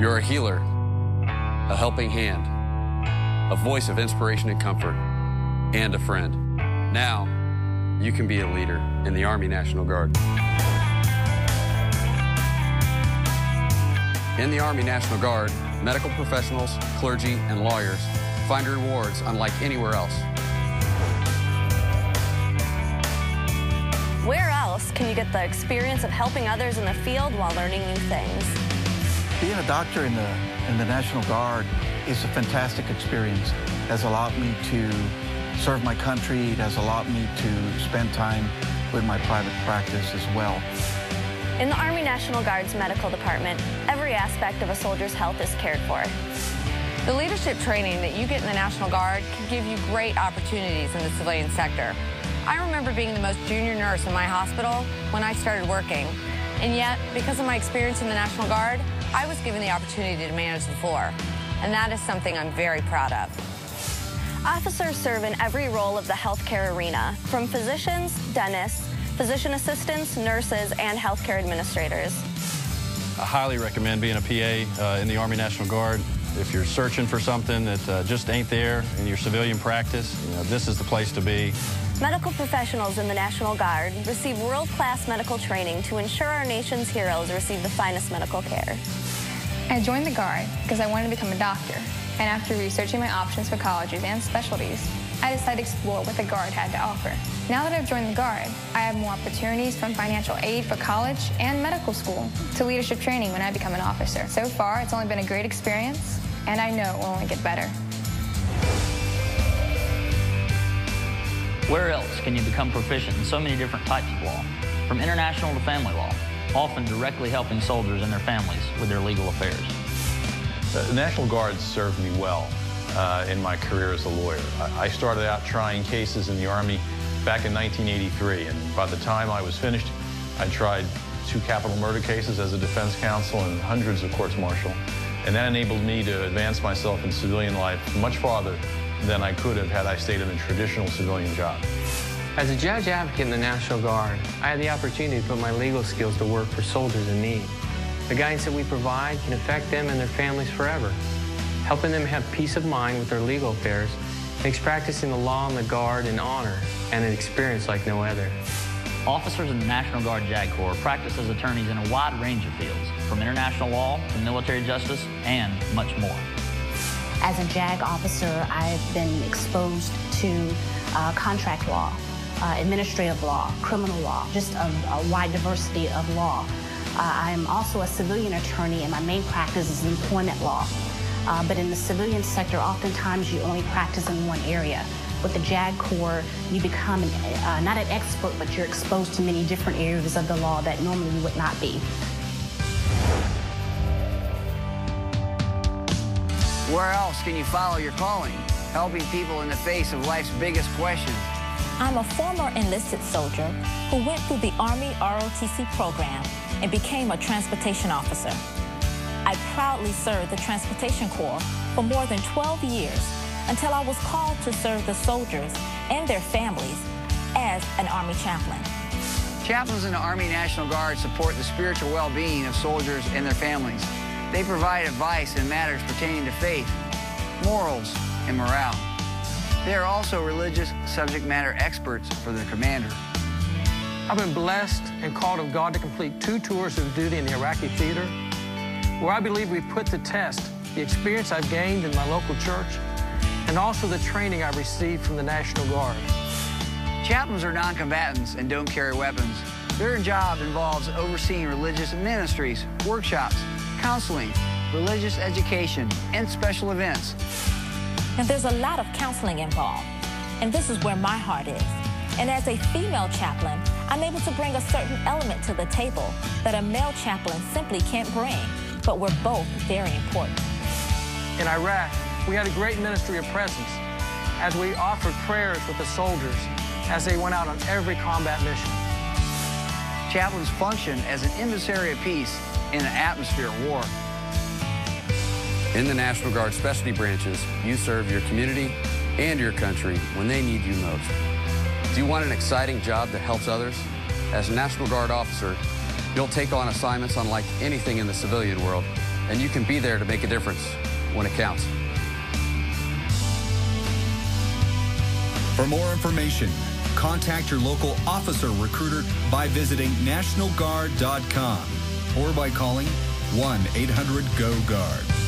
You're a healer, a helping hand, a voice of inspiration and comfort, and a friend. Now, you can be a leader in the Army National Guard. In the Army National Guard, medical professionals, clergy, and lawyers find rewards unlike anywhere else. Where else can you get the experience of helping others in the field while learning new things? Being a doctor in the National Guard is a fantastic experience. It has allowed me to serve my country. It has allowed me to spend time with my private practice as well. In the Army National Guard's medical department, every aspect of a soldier's health is cared for. The leadership training that you get in the National Guard can give you great opportunities in the civilian sector. I remember being the most junior nurse in my hospital when I started working. And yet, because of my experience in the National Guard, I was given the opportunity to manage the floor. And that is something I'm very proud of. Officers serve in every role of the healthcare arena, from physicians, dentists, physician assistants, nurses, and healthcare administrators. I highly recommend being a PA in the Army National Guard. If you're searching for something that just ain't there in your civilian practice, this is the place to be. Medical professionals in the National Guard receive world-class medical training to ensure our nation's heroes receive the finest medical care. I joined the Guard because I wanted to become a doctor, and after researching my options for colleges and specialties, I decided to explore what the Guard had to offer. Now that I've joined the Guard, I have more opportunities from financial aid for college and medical school to leadership training when I become an officer. So far, it's only been a great experience, and I know it will only get better. Where else can you become proficient in so many different types of law, from international to family law, often directly helping soldiers and their families with their legal affairs? The National Guard served me well in my career as a lawyer. I started out trying cases in the Army back in 1983, and by the time I was finished, I tried 2 capital murder cases as a defense counsel and hundreds of courts-martial. And that enabled me to advance myself in civilian life much farther than I could have had I stayed in a traditional civilian job. As a judge advocate in the National Guard, I had the opportunity to put my legal skills to work for soldiers in need. The guidance that we provide can affect them and their families forever. Helping them have peace of mind with their legal affairs makes practicing the law in the Guard an honor and an experience like no other. Officers in the National Guard JAG Corps practice as attorneys in a wide range of fields, from international law to military justice and much more. As a JAG officer, I've been exposed to contract law, administrative law, criminal law, just a wide diversity of law. I'm also a civilian attorney, and my main practice is employment law. But in the civilian sector, oftentimes you only practice in one area. With the JAG Corps, you become not an expert, but you're exposed to many different areas of the law that normally you would not be. Where else can you follow your calling? Helping people in the face of life's biggest questions. I'm a former enlisted soldier who went through the Army ROTC program and became a transportation officer. I proudly served the Transportation Corps for more than 12 years until I was called to serve the soldiers and their families as an Army chaplain. Chaplains in the Army National Guard support the spiritual well-being of soldiers and their families. They provide advice in matters pertaining to faith, morals, and morale. They are also religious subject matter experts for their commander. I've been blessed and called of God to complete 2 tours of duty in the Iraqi theater, where I believe we've put to test the experience I've gained in my local church and also the training I've received from the National Guard. Chaplains are non-combatants and don't carry weapons. Their job involves overseeing religious ministries, workshops, counseling, religious education, and special events. And there's a lot of counseling involved, and this is where my heart is. And as a female chaplain, I'm able to bring a certain element to the table that a male chaplain simply can't bring, but we're both very important. In Iraq, we had a great ministry of presence as we offered prayers with the soldiers as they went out on every combat mission. Chaplains function as an emissary of peace in an atmosphere of war. In the National Guard specialty branches, you serve your community and your country when they need you most. Do you want an exciting job that helps others? As a National Guard officer, you'll take on assignments unlike anything in the civilian world and you can be there to make a difference when it counts. For more information, contact your local officer recruiter by visiting nationalguard.com or by calling 1-800-GO-GUARD.